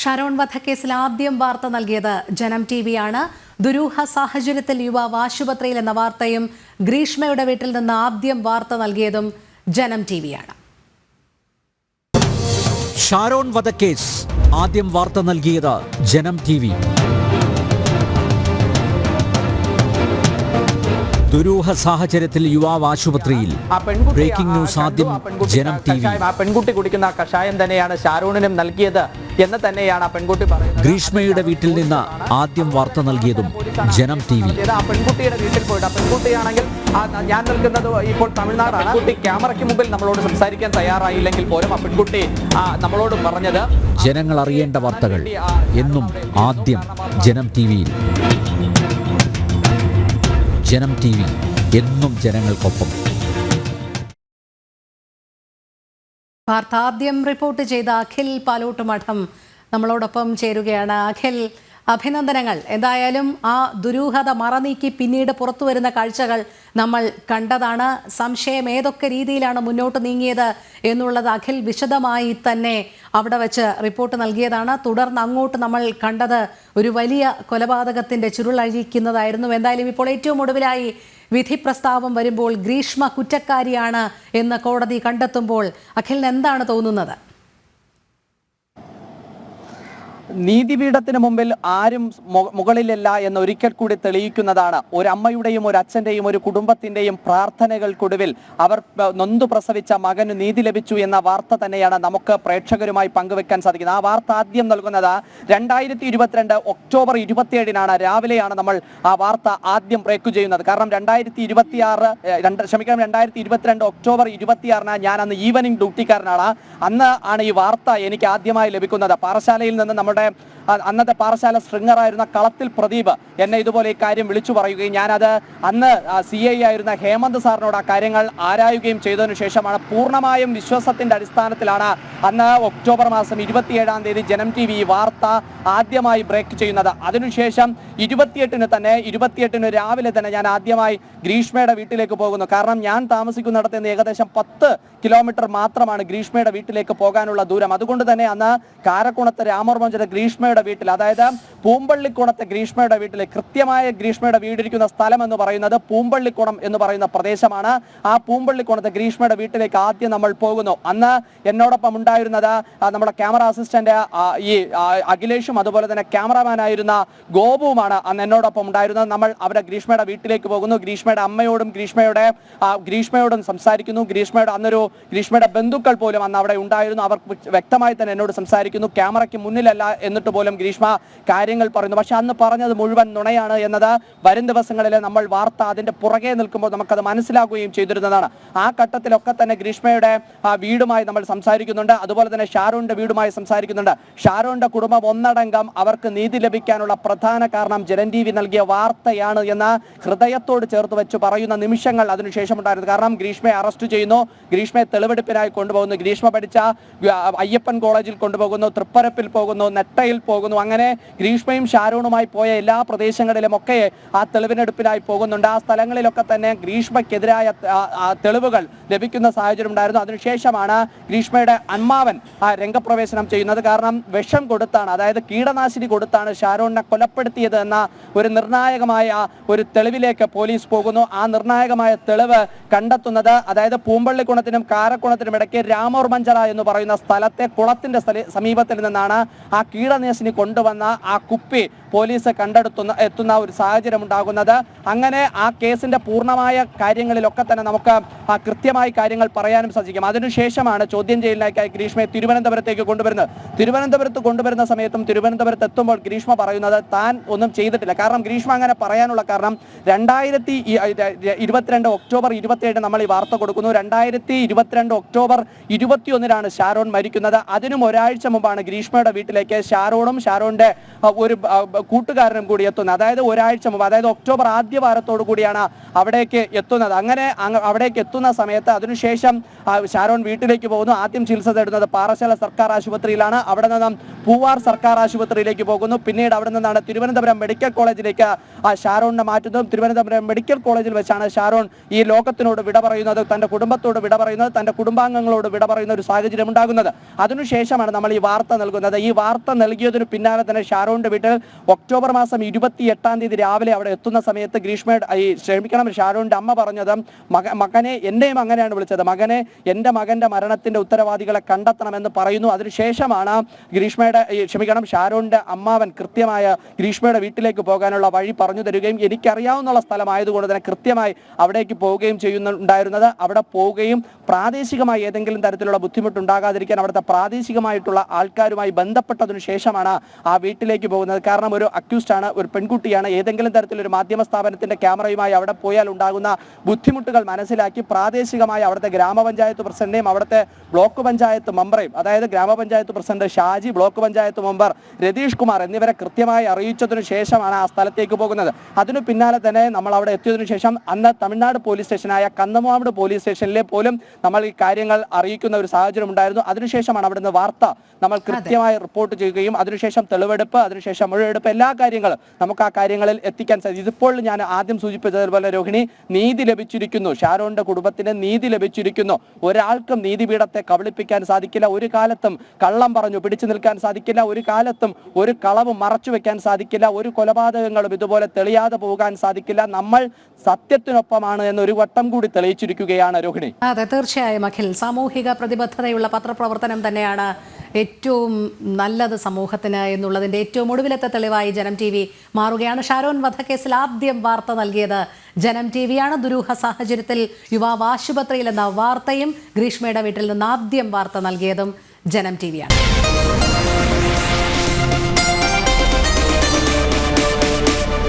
ഷാരോൺ വധക്കേസിൽ ആദ്യം വാർത്ത നൽകിയത് ജനം ടിവിയാണ്. ദുരൂഹ സാഹചര്യത്തിൽ യുവാവ് ആശുപത്രിയിൽ എന്ന വാർത്തയും ഗ്രീഷ്മയുടെ വീട്ടിൽ നിന്ന് ആദ്യം വാർത്ത നൽകിയതും ജനം ടിവിയാണ്. ഷാരോൺ വധക്കേസ് ആദ്യം വാർത്ത നൽകിയത് ജനം ടിവി. ദുരൂഹ സാഹചര്യത്തിൽ യുവാവ് ആശുപത്രിയിൽ. ബ്രേക്കിംഗ് ന്യൂസ് ആദ്യം ജനം ടിവി. ആ പെൺകുട്ടി കുടിക്കുന്ന കഷായം തന്നെയാണ് ഷാരോണിനും നൽകിയത് എന്ന് തന്നെയാണ് ആ പെൺകുട്ടി പറയുന്നത്. ഗ്രീഷ്മയുടെ വീട്ടിൽ നിന്ന് ആദ്യം വാർത്ത നൽകിയതും ജനം ടിവി. ആ പെൺകുട്ടിയുടെ വീട്ടിൽ പോയിട്ട്, ആ പെൺകുട്ടിയാണെങ്കിൽ ഞാൻ നിൽക്കുന്നത് ഇപ്പോൾ തമിഴ്നാടാണ്. പെൺകുട്ടി ക്യാമറയ്ക്ക് മുമ്പിൽ നമ്മളോട് സംസാരിക്കാൻ തയ്യാറായില്ലെങ്കിൽ പോലും ആ പെൺകുട്ടി നമ്മളോട് പറഞ്ഞത് ജനങ്ങൾ അറിയേണ്ട വാർത്തകൾ എന്നും ആദ്യം ജനം ടിവിയിൽ. ജനം ടിവി എന്നും ജനങ്ങൾക്കൊപ്പം. വാർത്ത ആദ്യം റിപ്പോർട്ട് ചെയ്ത അഖിൽ പാലോട്ടുമഠം നമ്മളോടൊപ്പം ചേരുകയാണ്. അഖിൽ, അഭിനന്ദനങ്ങൾ. എന്തായാലും ആ ദുരൂഹത മറനീക്കി പിന്നീട് പുറത്തു വരുന്ന കാഴ്ചകൾ നമ്മൾ കണ്ടതാണ്. സംശയം ഏതൊക്കെ രീതിയിലാണ് മുന്നോട്ട് നീങ്ങിയത് എന്നുള്ളത് അഖിൽ വിശദമായി തന്നെ അവിടെ വെച്ച് റിപ്പോർട്ട് നൽകിയതാണ്. തുടർന്ന് അങ്ങോട്ട് നമ്മൾ കണ്ടത് ഒരു വലിയ കൊലപാതകത്തിന്റെ ചുരുളഴിക്കുന്നതായിരുന്നു. എന്തായാലും ഇപ്പോൾ ഏറ്റവും ഒടുവിലായി വിധി പ്രസ്താവം വരുമ്പോൾ ഗ്രീഷ്മ കുറ്റക്കാരിയാണ് എന്ന് കോടതി കണ്ടെത്തുമ്പോൾ അഖിലിന് എന്താണ് തോന്നുന്നത്? നീതിപീഠത്തിന് മുമ്പിൽ ആരും മുകളിലല്ല എന്ന് ഒരിക്കൽ കൂടി തെളിയിക്കുന്നതാണ്. ഒരമ്മയുടെയും ഒരു അച്ഛൻ്റെയും ഒരു കുടുംബത്തിൻ്റെയും പ്രാർത്ഥനകൾക്കൊടുവിൽ അവർ നൊന്തു പ്രസവിച്ച മകന് നീതി ലഭിച്ചു എന്ന വാർത്ത തന്നെയാണ് നമുക്ക് പ്രേക്ഷകരുമായി പങ്കുവെക്കാൻ സാധിക്കുന്നത്. ആ വാർത്ത ആദ്യം നൽകുന്നത് 2022 ഒക്ടോബർ 27 രാവിലെയാണ് നമ്മൾ ആ വാർത്ത ആദ്യം ബ്രേക്ക് ചെയ്യുന്നത്. കാരണം 2022 ഒക്ടോബർ 26 ഞാൻ അന്ന് ഈവനിങ് ഡ്യൂട്ടിക്കാരനാണ്. അന്ന് ആണ് ഈ വാർത്ത എനിക്ക് ആദ്യമായി ലഭിക്കുന്നത്. പാറശാലയിൽ നിന്ന് നമ്മുടെ അന്നത്തെ പാറശാല ശൃംഗറായിരുന്ന കളത്തിൽ പ്രദീപ് എന്നെ ഇതുപോലെ ഈ കാര്യം വിളിച്ചു പറയുകയും ഞാനത് അന്ന് CI ആയിരുന്ന ഹേമന്ത് സാറിനോട് ആ കാര്യങ്ങൾ ആരായുകയും ചെയ്തതിനു ശേഷമാണ് പൂർണ്ണമായും വിശ്വാസത്തിന്റെ അടിസ്ഥാനത്തിലാണ് അന്ന് ഒക്ടോബർ മാസം 27 ജനം ടിവി ഈ വാർത്ത ആദ്യമായി ബ്രേക്ക് ചെയ്യുന്നത്. അതിനുശേഷം 28 രാവിലെ തന്നെ ഞാൻ ആദ്യമായി ഗ്രീഷ്മയുടെ വീട്ടിലേക്ക് പോകുന്നു. കാരണം ഞാൻ താമസിക്കുന്നിടത്ത് നിന്ന് ഏകദേശം 10 കിലോമീറ്റർ മാത്രമാണ് ഗ്രീഷ്മയുടെ വീട്ടിലേക്ക് പോകാനുള്ള ദൂരം. അതുകൊണ്ട് തന്നെ അന്ന് കാരക്കുണത്ത് രാമവർമ്മ ഗ്രീഷ്മയുടെ വീട്ടിൽ, അതായത് പൂമ്പള്ളിക്കുണത്തെ ഗ്രീഷ്മയുടെ വീട്ടിൽ, കൃത്യമായ ഗ്രീഷ്മയുടെ വീടിരിക്കുന്ന സ്ഥലം എന്ന് പറയുന്നത് പൂമ്പള്ളിക്കുണം എന്ന് പറയുന്ന പ്രദേശമാണ്. ആ പൂമ്പള്ളിക്കുണത്തെ ഗ്രീഷ്മയുടെ വീട്ടിലേക്ക് ആദ്യം നമ്മൾ പോകുന്നു. അന്ന് എന്നോടൊപ്പം ഉണ്ടായിരുന്നത് നമ്മുടെ ക്യാമറ അസിസ്റ്റന്റ് ഈ അഖിലേഷും അതുപോലെ തന്നെ ക്യാമറാമാനായിരുന്ന ഗോപുവുമാണ് അന്ന് എന്നോടൊപ്പം ഉണ്ടായിരുന്നത്. നമ്മൾ അവിടെ ഗ്രീഷ്മയുടെ വീട്ടിലേക്ക് പോകുന്നു. ഗ്രീഷ്മയുടെ അമ്മയോടും ഗ്രീഷ്മയോടും സംസാരിക്കുന്നു. ഗ്രീഷ്മയുടെ ബന്ധുക്കൾ പോലും അന്ന് അവിടെ ഉണ്ടായിരുന്നു. അവർ വ്യക്തമായി തന്നെ എന്നോട് സംസാരിക്കുന്നു. ക്യാമറയ്ക്ക് മുന്നിലല്ല എന്നിട്ട് പോലും ഗ്രീഷ്മ കാര്യങ്ങൾ പറയുന്നു. പക്ഷെ അന്ന് പറഞ്ഞത് മുഴുവൻ നുണയാണ് എന്നത് വരും ദിവസങ്ങളിൽ നമ്മൾ വാർത്ത അതിന്റെ പുറകെ നിൽക്കുമ്പോൾ നമുക്കത് മനസ്സിലാക്കുകയും ചെയ്തിരുന്നതാണ്. ആ ഘട്ടത്തിലൊക്കെ തന്നെ ഗ്രീഷ്മയുടെ വീടുമായി നമ്മൾ സംസാരിക്കുന്നുണ്ട്. അതുപോലെ തന്നെ ഷാരോണിന്റെ വീടുമായി സംസാരിക്കുന്നുണ്ട്. ഷാരോണിന്റെ കുടുംബം ഒന്നടങ്കം അവർക്ക് നീതി ലഭിക്കാനുള്ള പ്രധാന കാരണം ജനം ടിവി നൽകിയ വാർത്തയാണ് എന്ന് ഹൃദയത്തോട് ചേർത്ത് വെച്ച് പറയുന്ന നിമിഷങ്ങൾ അതിനുശേഷം ഉണ്ടായിരുന്നു. കാരണം ഗ്രീഷ്മയെ അറസ്റ്റ് ചെയ്യുന്നു, ഗ്രീഷ്മയെ തെളിവെടുപ്പിനായി കൊണ്ടുപോകുന്നു, ഗ്രീഷ്മ പഠിച്ച അയ്യപ്പൻ കോളേജിൽ കൊണ്ടുപോകുന്നു, തൃപ്പരപ്പിൽ പോകുന്നു, നെട്ടയിൽ പോകുന്നു. അങ്ങനെ ഗ്രീഷ്മയും ഷാരോണുമായി പോയ എല്ലാ പ്രദേശങ്ങളിലും ഒക്കെ ആ തെളിവിനെടുപ്പിനായി പോകുന്നുണ്ട്. ആ സ്ഥലങ്ങളിലൊക്കെ തന്നെ ഗ്രീഷ്മയ്ക്കെതിരായ തെളിവുകൾ ലഭിക്കുന്ന സാഹചര്യം ഉണ്ടായിരുന്നു. അതിനുശേഷമാണ് ഗ്രീഷ്മയുടെ അമ്മാവൻ രംഗപ്രവേശനം ചെയ്യുന്നത്. കാരണം വിഷം കൊടുത്താണ്, അതായത് കീടനാശിനി കൊടുത്താണ് ഷാരോണിനെ കൊലപ്പെടുത്തിയത് എന്ന ഒരു നിർണായകമായ ഒരു തെളിവിലേക്ക് പോലീസ് പോകുന്നു. ആ നിർണായകമായ തെളിവ് കണ്ടെത്തുന്നത്, അതായത് പൂമ്പള്ളിക്കുണത്തിനും കാരക്കുണത്തിനും ഇടയ്ക്ക് രാമവർമ്മഞ്ചറ എന്ന് പറയുന്ന സ്ഥലത്തെ കുളത്തിന്റെ സമീപത്തിൽ നിന്നാണ് ആ കീടനാശിനി കൊണ്ടുവന്ന ആ കുപ്പി പോലീസ് എത്തുന്ന ഒരു സാഹചര്യം ഉണ്ടാകുന്നത്. അങ്ങനെ ആ കേസിന്റെ പൂർണ്ണമായ കാര്യങ്ങളിലൊക്കെ തന്നെ നമുക്ക് കൃത്യമായി കാര്യങ്ങൾ പറയാനും സാധിക്കും. അതിനുശേഷമാണ് ചോദ്യം ചെയ്യലിനായി ഗ്രീഷ്മയെ തിരുവനന്തപുരത്തേക്ക് കൊണ്ടുവരുന്നത്. തിരുവനന്തപുരത്ത് കൊണ്ടുവരുന്ന സമയത്തും തിരുവനന്തപുരത്ത് എത്തുമ്പോൾ ഗ്രീഷ്മ പറയുന്നത് താൻ ഒന്നും ചെയ്തിട്ടില്ല. കാരണം ഗ്രീഷ്മ അങ്ങനെ പറയാനുള്ള കാരണം 2022 ഒക്ടോബർ 27 നമ്മൾ ഈ വാർത്ത കൊടുക്കുന്നു. 2022 ഒക്ടോബർ 21 ഷാരോൺ മരിക്കുന്നത്. അതിനും ഒരാഴ്ച മുമ്പാണ് ഗ്രീഷ്മയുടെ വീട്ടിലേക്ക് ഷാരോണും ഷാരോണിന്റെ ഒരു കൂട്ടുകാരനും കൂടി എത്തുന്നത്. അതായത് ഒരാഴ്ച മുമ്പ്, അതായത് ഒക്ടോബർ ആദ്യ വാരത്തോടു കൂടിയാണ് അവിടേക്ക് എത്തുന്നത്. അങ്ങനെ അവിടേക്ക് എത്തുന്ന സമയത്ത് അതിനുശേഷം ഷാരോൺ വീട്ടിലേക്ക് പോകുന്നു. ആദ്യം ചികിത്സ തേടുന്നത് പാറശാല സർക്കാർ ആശുപത്രിയിലാണ്. അവിടെ നിന്നും പൂവാർ സർക്കാർ ആശുപത്രിയിലേക്ക് പോകുന്നു. പിന്നീട് അവിടെ നിന്നാണ് തിരുവനന്തപുരം മെഡിക്കൽ കോളേജിലേക്ക് ഷാരോണിനെ മാറ്റുന്നതും. തിരുവനന്തപുരം മെഡിക്കൽ കോളേജിൽ വെച്ചാണ് ഷാരോൺ ഈ ലോകത്തിനോട് വിട പറയുന്നത്, തന്റെ കുടുംബത്തോട് വിട പറയുന്നത്, തന്റെ കുടുംബാംഗങ്ങളോട് വിട പറയുന്ന ഒരു സാഹചര്യം ഉണ്ടാകുന്നത്. അതിനുശേഷമാണ് നമ്മൾ ഈ വാർത്ത നൽകുന്നത്. ഈ വാർത്ത നൽകിയതിനു പിന്നാലെ തന്നെ ഷാരോണിന്റെ വീട്ടിൽ ഒക്ടോബർ മാസം 28-ാം തീയതി രാവിലെ അവിടെ എത്തുന്ന സമയത്ത് ഷാരോണിന്റെ അമ്മ പറഞ്ഞത്, മകനെ, എന്നെയും അങ്ങനെയാണ് വിളിച്ചത്, മകനെ, എൻ്റെ മകന്റെ മരണത്തിന്റെ ഉത്തരവാദികളെ കണ്ടെത്തണമെന്ന് പറയുന്നു. അതിനുശേഷമാണ് ഷാരോണിന്റെ അമ്മാവൻ കൃത്യമായ ഗ്രീഷ്മയുടെ വീട്ടിലേക്ക് പോകാനുള്ള വഴി പറഞ്ഞു തരികയും എനിക്കറിയാവുന്ന സ്ഥലമായതുകൊണ്ട് തന്നെ കൃത്യമായി അവിടേക്ക് പോവുകയും ചെയ്യുന്നുണ്ടായിരുന്നത്. അവിടെ പോവുകയും പ്രാദേശികമായി ഏതെങ്കിലും തരത്തിലുള്ള ബുദ്ധിമുട്ടുണ്ടാകാതിരിക്കാൻ അവിടുത്തെ പ്രാദേശികമായിട്ടുള്ള ആൾക്കാരുമായി ബന്ധപ്പെട്ടതിനു ശേഷമാണ് ആ വീട്ടിലേക്ക് പോകുന്നത്. കാരണം ഒരു അക്യൂസ്ഡ് ആണ്, ഒരു പെൺകുട്ടിയാണ്. ഏതെങ്കിലും തരത്തിലൊരു മാധ്യമ സ്ഥാപനത്തിന്റെ ക്യാമറയുമായി അവിടെ പോയാൽ ഉണ്ടാകുന്ന ബുദ്ധിമുട്ടുകൾ മനസ്സിലാക്കി പ്രാദേശികമായി അവിടുത്തെ ഗ്രാമപഞ്ചായത്ത് പ്രസിഡന്റിനെയും അവിടുത്തെ ബ്ലോക്ക് പഞ്ചായത്ത് മെമ്പറേയും, അതായത് ഗ്രാമപഞ്ചായത്ത് president Shaji, block panchayat member Ratheesh Kumar എന്നിവരെ കൃത്യമായി അറിയിച്ചതിനു ശേഷമാണ് ആ സ്ഥലത്തേക്ക് പോകുന്നത്. അതിനു പിന്നാലെ തന്നെ നമ്മൾ അവിടെ എത്തിയതിനു ശേഷം അന്ന് തമിഴ്നാട് പോലീസ് സ്റ്റേഷനായ കന്നമാട് പോലീസ് സ്റ്റേഷനിലെ പോലും നമ്മൾ ഈ കാര്യങ്ങൾ അറിയിക്കുന്ന ഒരു സാഹചര്യം ഉണ്ടായിരുന്നു. അതിനുശേഷമാണ് അവിടുന്ന് വാർത്ത നമ്മൾ കൃത്യമായി റിപ്പോർട്ട് ചെയ്യുകയും അതിനുശേഷം തെളിവെടുപ്പ്, അതിനുശേഷം മൊഴിയെടുപ്പ്, എല്ലാ കാര്യങ്ങളും നമുക്ക് ആ കാര്യങ്ങളിൽ എത്തിക്കാൻ സാധിക്കും. ഇതിപ്പോൾ ഞാൻ ആദ്യം സൂചിപ്പിച്ചതുപോലെ രോഹിണി, നീതി ലഭിച്ചിരിക്കുന്നു, ഷാരോണിന്റെ കുടുംബത്തിന് നീതി ലഭിച്ചിരിക്കുന്നു. ഒരാൾക്കും നീതിപീഠത്തെ കബളിപ്പിക്കാൻ സാധിക്കില്ല. ഒരു കാലത്തും കള്ളം പറഞ്ഞു പിടിച്ചു നിൽക്കാൻ സാധിക്കില്ല. ഒരു കാലത്തും ഒരു കളവും മറച്ചു വെക്കാൻ സാധിക്കില്ല. ഒരു കൊലപാതകങ്ങളും ഇതുപോലെ തെളിയാതെ പോകാൻ സാധിക്കില്ല. നമ്മൾ സത്യത്തിനൊപ്പമാണ് എന്നൊരു വട്ടം കൂടി തെളിയിച്ചിരിക്കുകയാണ് രോഹിണി. അതെ, തീർച്ചയായും അഖിൽ. സാമൂഹിക പ്രതിബദ്ധതയുള്ള പത്രപ്രവർത്തനം തന്നെയാണ് ഏറ്റവും നല്ലത് സമൂഹത്തിന് എന്നുള്ളതിന്റെ ഏറ്റവും ഒടുവിലത്തെ തെളിവായി ജനം TV മാറുകയാണ്. ഷാരോൺ വധക്കേസിൽ ആദ്യം വാർത്ത നൽകിയത് ജനം TVയാണ്. ദുരൂഹ സാഹചര്യത്തിൽ യുവാവ് ആശുപത്രിയിലെന്ന വാർത്തയും ഗ്രീഷ്മയുടെ വീട്ടിൽ നിന്ന് ആദ്യം വാർത്ത നൽകിയതും ജനം TVയാണ്.